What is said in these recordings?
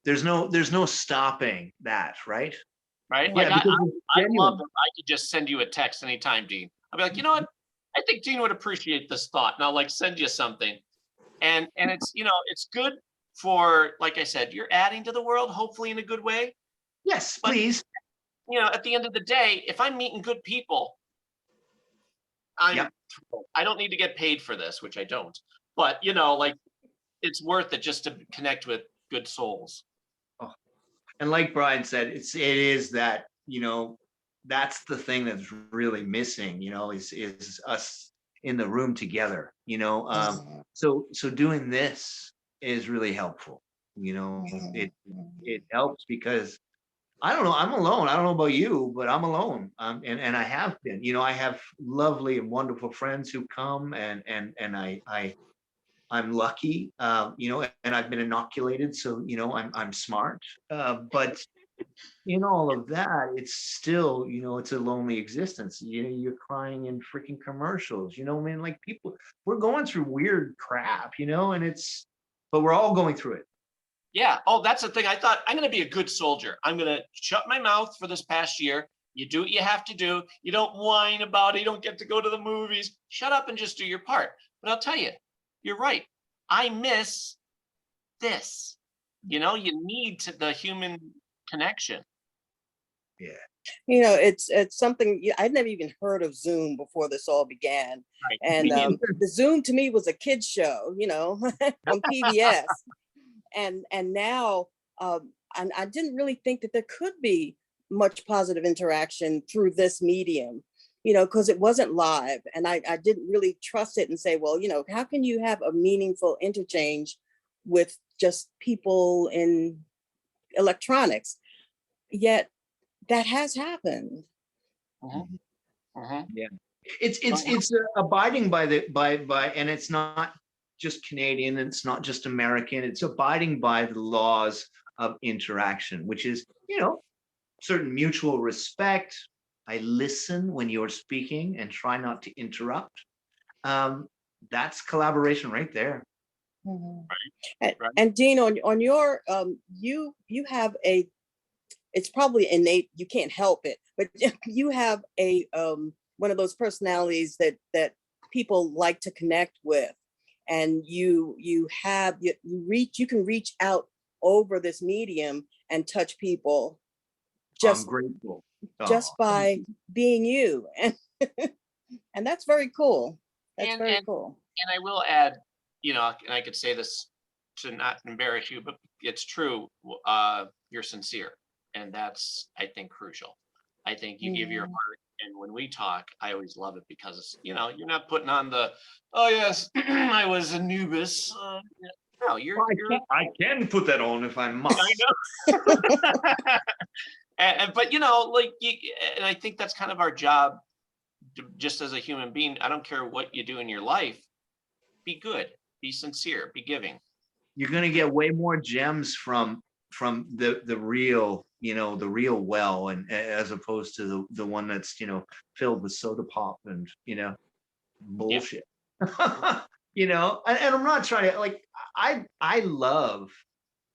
there's no stopping that, right? Right? Yeah, Like because I love if I could just send you a text anytime, Dean. I'll be like, you know what? I think Dean would appreciate this thought, and I'll like send you something. And it's it's good for, like I said, you're adding to the world, hopefully in a good way. yes, But please. at the end of the day, if I'm meeting good people, Yep. I'm thrilled. I don't need to get paid for this, which I don't. But like it's worth it just to connect with good souls. Oh, and like Brian said, it is that, that's the thing that's really missing, is us in the room together, so doing this is really helpful. It helps because I don't know, I'm alone. I don't know about you, but I'm alone. And I have been, I have lovely and wonderful friends who come, and I'm lucky, and I've been inoculated, so I'm smart. But in all of that, it's still, it's a lonely existence. You're crying in freaking commercials. I mean, like, people, we're going through weird crap, but we're all going through it. Yeah. Oh, that's the thing. I thought I'm going to be a good soldier. I'm going to shut my mouth for this past year. You do what you have to do. You don't whine about it. You don't get to go to the movies. Shut up and just do your part. But I'll tell you, you're right. I miss this. You need the human connection. Yeah. It's something I'd never even heard of Zoom before this all began. Right. And the Zoom to me was a kid's show, on PBS. And now, and I didn't really think that there could be much positive interaction through this medium, because it wasn't live, and I didn't really trust it and say, well, how can you have a meaningful interchange with just people in electronics? Yet that has happened. Yeah, it's abiding by and it's not just Canadian, and it's not just American. It's abiding by the laws of interaction, which is, certain mutual respect. I listen when you're speaking and try not to interrupt. That's collaboration right there. Right. And Dean, on your you have it's probably innate, you can't help it, but you have a one of those personalities that people like to connect with, and you can reach out over this medium and touch people I'm grateful just by being you, and that's very cool. That's very cool. And I will add, and I could say this to not embarrass you, but it's true. You're sincere, and that's, I think, crucial. I think you give your heart, and when we talk, I always love it because you're not putting on the, oh yes, I was Anubis. No, I can put that on if I must. I know. But and I think that's kind of our job, just as a human being. I don't care what you do in your life. Be good, be sincere, be giving. You're gonna get way more gems from the real, the real well, and as opposed to the one that's filled with soda pop and bullshit. And I'm not trying to, like, I love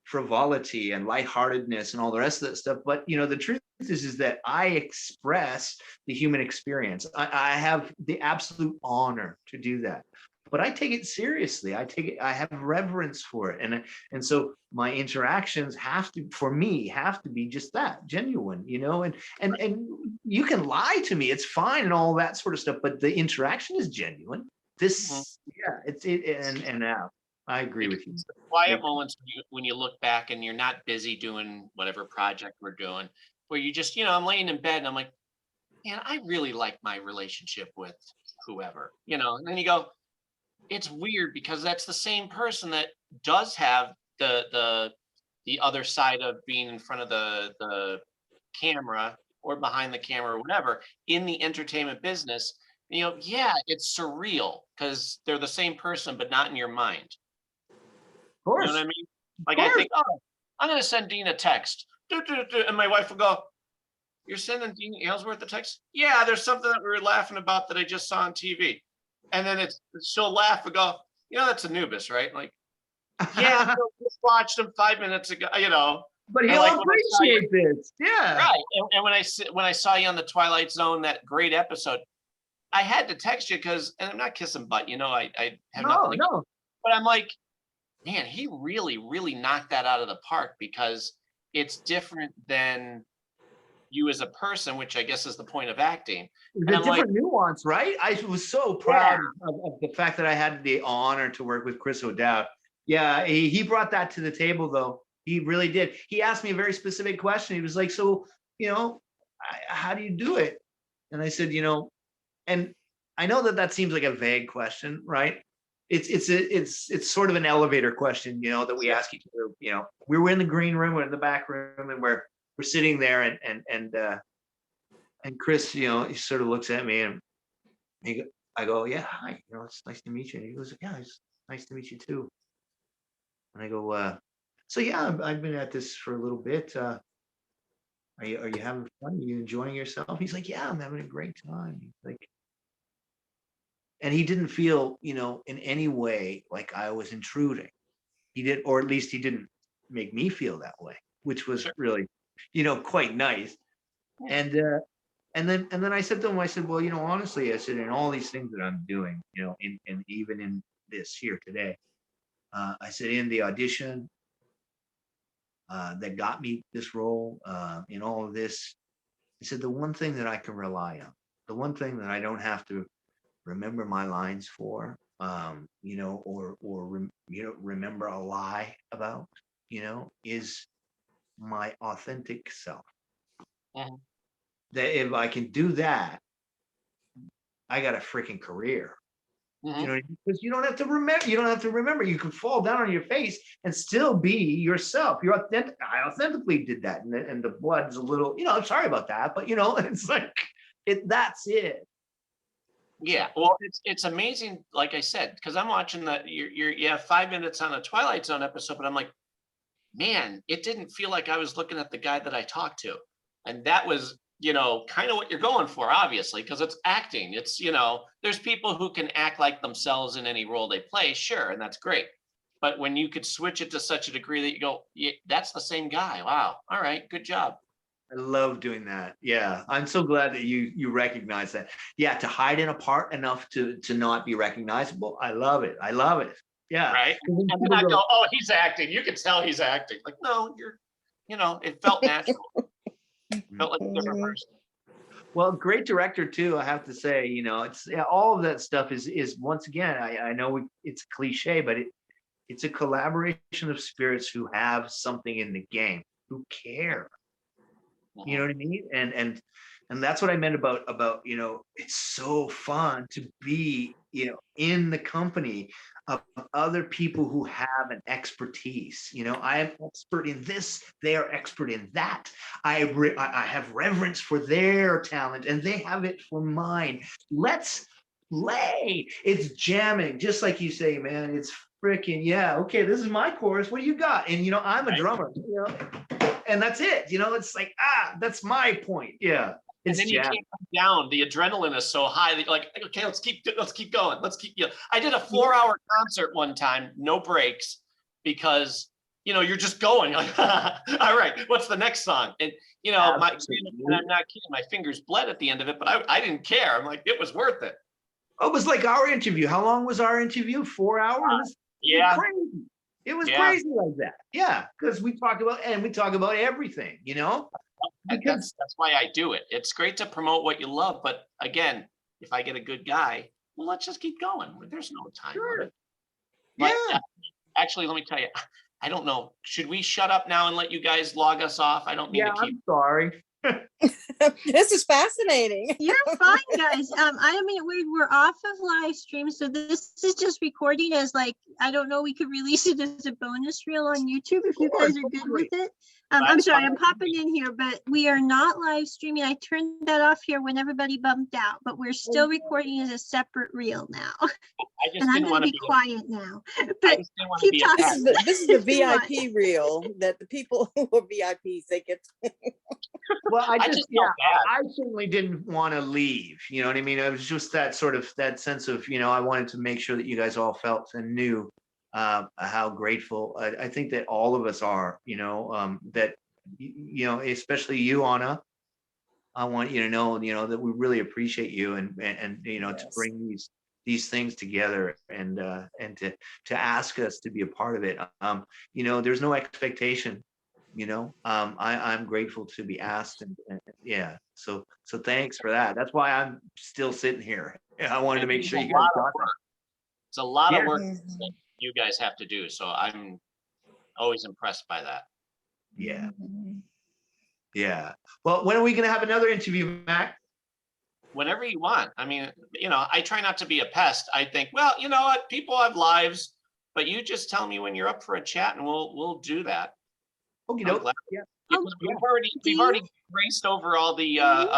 frivolity and lightheartedness and all the rest of that stuff, but the truth is that I express the human experience. I have the absolute honor to do that, but I take it seriously. I have reverence for it, and so my interactions have to be just that, genuine, and you can lie to me, it's fine, and all that sort of stuff, but the interaction is genuine. I agree with you. The quiet moments when you look back and you're not busy doing whatever project we're doing, where you just, I'm laying in bed and I'm like, man, I really like my relationship with whoever, and then you go, it's weird because that's the same person that does have the other side of being in front of the camera or behind the camera or whatever in the entertainment business. Yeah, it's surreal because they're the same person, but not in your mind. Of course. You know what I mean? Like, I think, I'm going to send Dean a text. And my wife will go, you're sending Dean Aylesworth a text? Yeah, there's something that we were laughing about that I just saw on TV. And then she'll laugh and go, that's Anubis, right? Like, Yeah, so just watched him 5 minutes ago, But and he'll like when I saw you, appreciate this. Yeah. right, and when I saw you on the Twilight Zone, that great episode, I had to text you because, and I'm not kissing butt, I have No, nothing, no. but I'm like, man, he really, really knocked that out of the park because it's different than you as a person, which I guess is the point of acting. And The I'm like, different nuance, right? I was so yeah, proud of the fact that I had the honor to work with Chris O'Dowd. Yeah, he brought that to the table, though. He really did. He asked me a very specific question. He was like, "So, how do you do it?" And I said, and I know that that seems like a vague question, right? It's sort of an elevator question, that we sure. ask each other. We were in the green room, we're in the back room, and we're sitting there, and Chris, he sort of looks at me, and I go, "Yeah, hi, it's nice to meet you." And he goes, "Yeah, it's nice to meet you too." And I go, "So yeah, I've been at this for a little bit. Are you having fun? Are you enjoying yourself?" He's like, "Yeah, I'm having a great time." He's like, and he didn't feel, in any way like I was intruding. He did, or at least he didn't make me feel that way, which was Sure. really, quite nice. Yeah. And then I said to him, I said, "Well, honestly," I said, "in all these things that I'm doing, and even in this here today, I said, in the audition that got me this role, in all of this, I said, the one thing that I can rely on, the one thing that I don't have to remember my lines for, or remember a lie about, is my authentic self. Mhm. That if I can do that, I got a freaking career." You Mhm. know, because you don't have to remember. You don't have to remember. You can fall down on your face and still be yourself. You're authentic. I authentically did that, and the blood's a little. I'm sorry about that, but it's like it. That's it. Yeah, well, it's amazing, like I said, because I'm watching you have 5 minutes on a Twilight Zone episode, but I'm like, man, it didn't feel like I was looking at the guy that I talked to. And that was, kind of what you're going for, obviously, because it's acting. It's, there's people who can act like themselves in any role they play, sure, and that's great. But when you could switch it to such a degree that you go, yeah, that's the same guy. Wow. All right, good job. I love doing that. Yeah, I'm so glad that you recognize that. Yeah, to hide in a part enough to not be recognizable. I love it. I love it. Yeah. Right. 'Cause when And then people I go, go, oh, he's acting. You can tell he's acting. Like, no, it felt natural. "Mm." Felt like a different Mhm. person. Well, great director too. I have to say, it's, yeah, all of that stuff is once again. I know it's cliche, but it's a collaboration of spirits who have something in the game, who care. You know Mhm. what I mean? And that's what I meant about it's so fun to be in the company of other people who have an expertise. I am expert in this, they are expert in that. I have reverence for their talent, and they have it for mine. Let's play. It's jamming, just like you say, man. It's freaking, yeah. Okay, this is my chorus. What do you got? And I'm a Right. drummer. And that's it. It's like, that's my point. Yeah, And it's then you jazz. can't come down. The adrenaline is so high that you're like, okay, let's keep going. Let's keep. I did a 4 hour concert one time, no breaks, because you're just going. You're like, all right, what's the next song? And and I'm Absolutely. not kidding. My fingers bled at the end of it, but I didn't care. I'm like, it was worth it. Oh, it was like our interview. How long was our interview? 4 hours? It was Yeah, crazy. It was yeah. crazy like that. Yeah, because we talk about everything, because That's why I do it. It's great to promote what you love, but again, if I get a good guy, well, let's just keep going. There's no time sure. limit. But Yeah. actually, let me tell you, I don't know. Should we shut up now and let you guys log us off? I don't mean Yeah, to keep. I'm sorry. This is fascinating. You're fine, guys. I mean, we're off of live stream, so this is just recording as like, I don't know, we could release it as a bonus reel on YouTube if you guys are good with it. I'm That's sorry, fine. I'm popping in here, but we are not live streaming. I turned that off here when everybody bumped out, but we're still recording as a separate reel now. I And just I'm didn't going to want to be be. quiet now. I But just didn't want to keep be a This talking is pest. the this is the if you want. VIP reel that the people who are VIPs they get. Well, I just felt bad. I certainly didn't want to leave. You know what I mean? It was just that sort of that sense of, I wanted to make sure that you guys all felt and knew how grateful I think that all of us are, that, especially you, Anna. I want you to know, that we really appreciate you, and to Yes. bring these things together, and to ask us to be a part of it. There's no expectation, I'm grateful to be asked, and yeah. So thanks for that. That's why I'm still sitting here. I wanted to And make it's sure a you guys lot of got work. It's a lot of that. work Mhm. that you guys have to do. So I'm always impressed by that. Yeah, Mhm. yeah. Well, when are we gonna have another interview, Mac? Whenever you want. I mean, I try not to be a pest. I think, well, you know what? People have lives, but you just tell me when you're up for a chat, and we'll do that. Okay, I'm doke. glad Yeah, Oh, because yeah. we've Dean, already raced over all the Dean,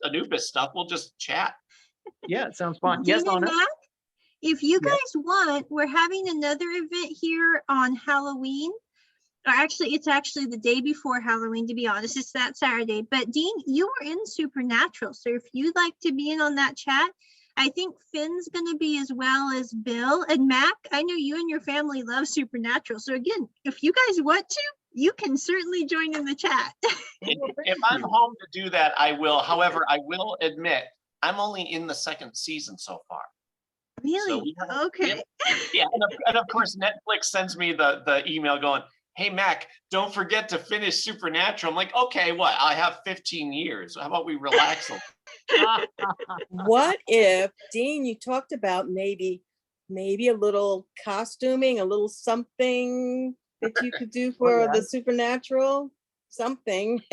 Anubis stuff. We'll just chat. Yeah, it sounds fun. Yes, Dean and Anna. Matt, if you Yeah. guys want, we're having another event here on Halloween. Or actually, it's actually the day before Halloween, to be honest. It's that Saturday. But Dean, you were in Supernatural. So if you'd like to be in on that chat, I think Finn's going to be, as well as Bill and Mac. I know you and your family love Supernatural. So again, if you guys want to, you can certainly join in the chat. If I'm home to do that, I will. However, I will admit I'm only in the second season so far. So Really? we haven't, Okay. yeah, and of course Netflix sends me the email going, "Hey Mac, don't forget to finish Supernatural." I'm like, okay, what? I have 15 years. How about we relax a little? What if, Dean, you talked about maybe a little costuming, a little something that you could do for yeah. the Supernatural? Something.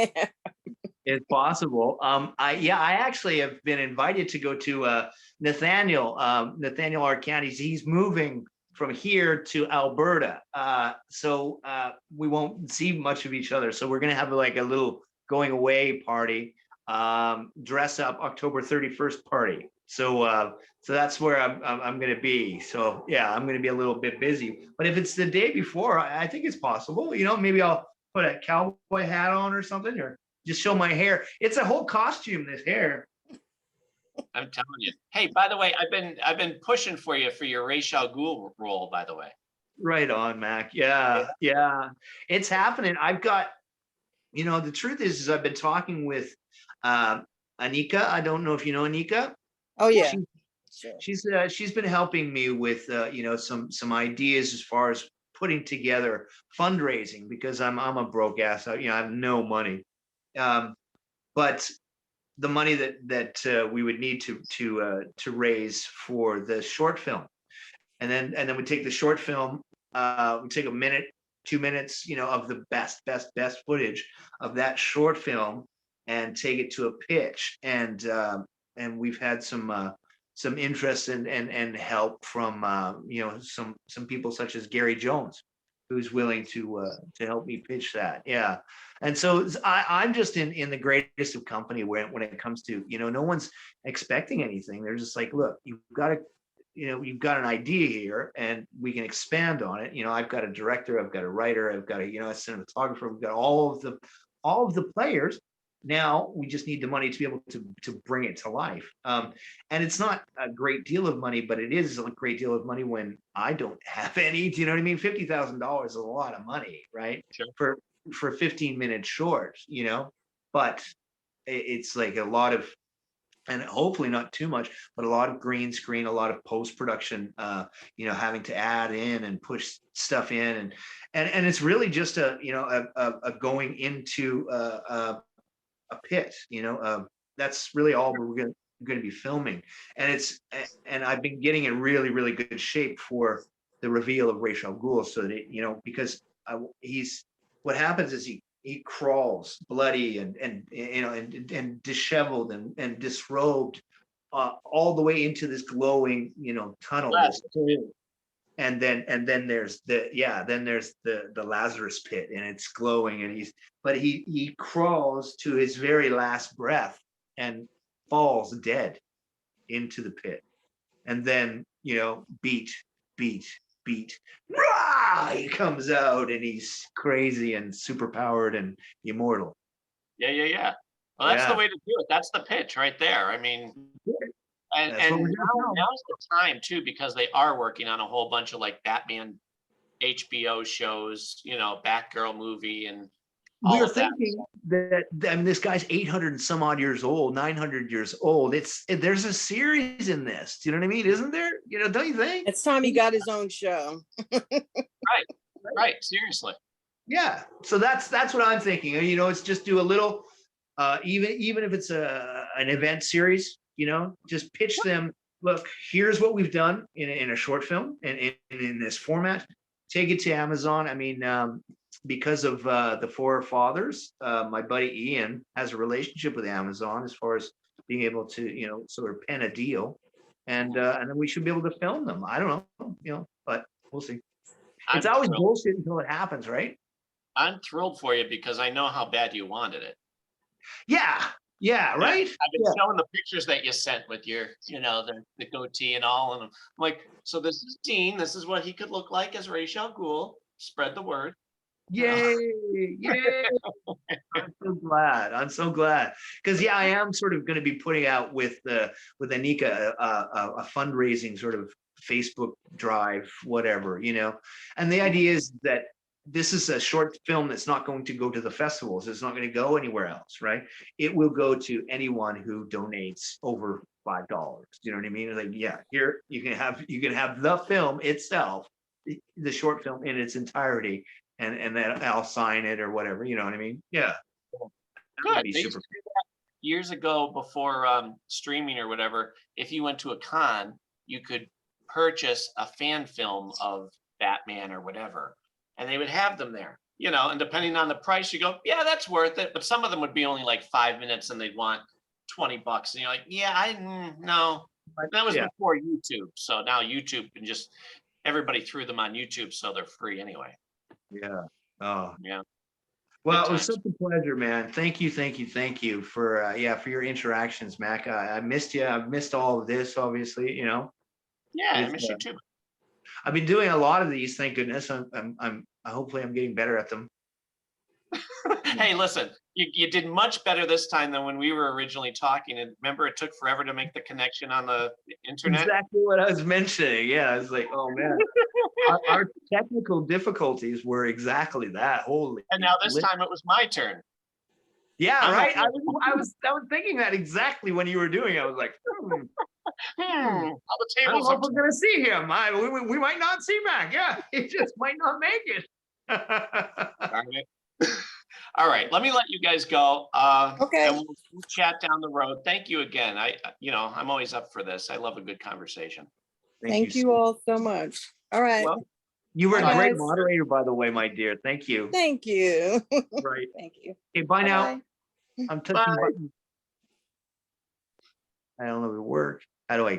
It's possible. I actually have been invited to go to Nathaniel Arcandis. He's moving from here to Alberta. So we won't see much of each other. So we're gonna have like a little going away party, dress up October 31st party. So that's where I'm gonna be. So yeah, I'm gonna be a little bit busy. But if it's the day before, I think it's possible. Maybe I'll put a cowboy hat on or something, or just show my hair. It's a whole costume, this hair. I'm telling you. Hey, by the way, I've been pushing for you for your Ra's al Ghul role, by the way. Right on, Mac. Yeah, yeah. It's happening. I've got, the truth is I've been talking with Anika. I don't know if you know Anika. Oh yeah. She, Sure. she's been helping me with some ideas as far as putting together fundraising, because I'm a broke ass. I have no money. But the money that we would need to raise for the short film, and then we take the short film, we take a minute, 2 minutes, of the best footage of that short film, and take it to a pitch, and we've had some interest and help from some people such as Gary Jones, who's willing to help me pitch that. Yeah. And so I'm just in the greatest of company when it comes to, no one's expecting anything. They're just like, look, you've got an idea here, and we can expand on it. I've got a director, I've got a writer, I've got a cinematographer, we've got all of the players. Now we just need the money to be able to bring it to life. And it's not a great deal of money, but it is a great deal of money when I don't have any. Do you know what I mean? $50,000 is a lot of money, right? Sure. For 15-minute shorts, but it's like a lot of, and hopefully not too much, but a lot of green screen, a lot of post production, having to add in and push stuff in, and it's really just a going into a pit. That's really all we're going to be filming, and I've been getting in really really good shape for the reveal of Ra's al Ghul, so that because he's what happens is he crawls bloody and disheveled and disrobed, all the way into this glowing tunnel, Yes. and then there's the Lazarus pit, and it's glowing, and he crawls to his very last breath and falls dead into the pit, and then beat beat beat, rah, he comes out, and he's crazy and super powered and immortal. Yeah. Well, that's the Yeah. way to do it. That's the pitch right there. I mean, And That's what we're doing. now's the time too, because they are working on a whole bunch of like Batman HBO shows, Batgirl movie and We all were of that. thinking that, I mean, this guy's 800 and some odd years old, 900 years old. There's a series in this. Do you know what I mean? Isn't there? Don't you think? It's time he got his own show. Right. Seriously. Yeah. So that's what I'm thinking. It's just do a little, even if it's an event series, just pitch them. Look, here's what we've done in a short film and in this format. Take it to Amazon. I mean, because of the Four Fathers, my buddy Ian has a relationship with Amazon as far as being able to, sort of pen a deal, and then we should be able to film them. I don't know, but we'll see. It's I'm always thrilled. bullshit until it happens, right? I'm thrilled for you because I know how bad you wanted it. Yeah, right. I've been showing the pictures that you sent with your, the goatee and all, and I'm like, so this is Dean. This is what he could look like as Ra's al Ghul. Spread the word. Yay! I'm so glad because I am sort of going to be putting out with Anika a fundraising sort of Facebook drive, whatever, and the idea is that this is a short film that's not going to go to the festivals. It's not going to go anywhere else, right? It will go to anyone who donates over $5. You know what I mean? Like, yeah, here you can have the film itself, the short film in its entirety, and then I'll sign it or whatever. You know what I mean? Yeah. Good. They used to do that years ago before streaming or whatever. If you went to a con, you could purchase a fan film of Batman or whatever, and they would have them there. And depending on the price, you go, yeah, that's worth it. But some of them would be only like 5 minutes, and they'd want $20, and you're like, yeah, no. That was before YouTube, so now YouTube can just everybody threw them on YouTube, so they're free anyway. Yeah. Oh. Yeah. Well, it was such a pleasure, man. Thank you for for your interactions, Mac. I missed you. I've missed all of this, obviously. Yeah, I miss you too. I've been doing a lot of these. Thank goodness. Hopefully I'm getting better at them. Hey, listen, you did much better this time than when we were originally talking. And remember, it took forever to make the connection on the internet. Exactly what I was mentioning. Yeah, I was like, oh man, our technical difficulties were exactly that. Holy. And now this time it was my turn. Yeah, right. I was thinking that exactly when you were doing it. I was like, All the I don't tables know are if we're gonna see him. We might not see Mac. Yeah, he just might not make it. Darn it. All right, let me let you guys go. Okay. And we'll chat down the road. Thank you again. I'm always up for this. I love a good conversation. Thank you all so much. All right. Well, You were a Bye, great guys. moderator, by the way, my dear. Thank you. Thank you. Right. Thank you. Okay, bye now. Bye. I'm touching Bye. buttons. I don't know if it worked. How do I